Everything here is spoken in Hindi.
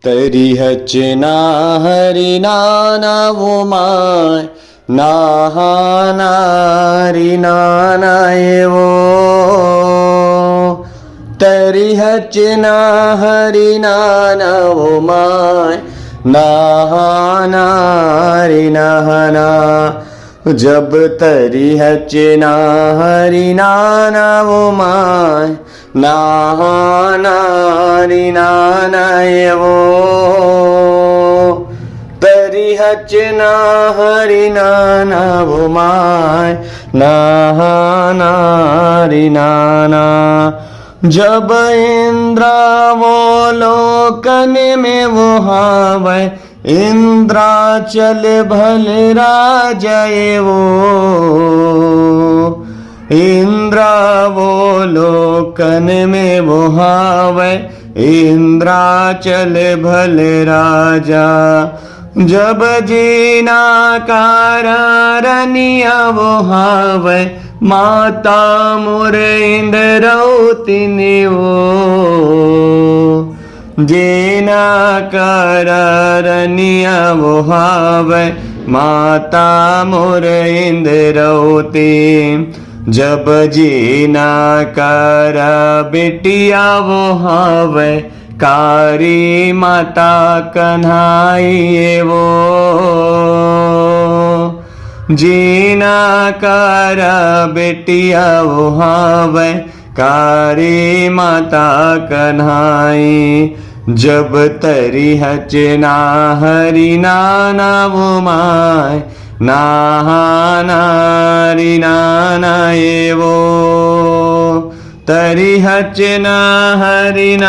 तरी हचना हरिनानवुमाय नाहानारिनानायवो तरी हचना हरिनानवुमाय नाहानारिनाहना जब तरी हचना हरिनानवुमाय नाहानारिनानयवो तरी हचना हरिनानवुमाय नाहानारिनाना जब इंद्रावलोकन में वो हावै इंद्राचल भल राजयवो इंद्रावलोकन में वो हावै इंद्राचल भल राजा जब जीना कारनिया वो हावै माता मोर इंद्रौतिनी वो जीना कारनिया वो हावै माता मोर इंद्रौती जब जीना कर बिटिया वो हावै कारी माता कन्हाई वो जीना कर बिटिया वो हावै कारी माता कन्हाई जब तरी हचना हरिनानवुमाय नाहानारिनानयवो तरी हचना हरिनानवुमाय।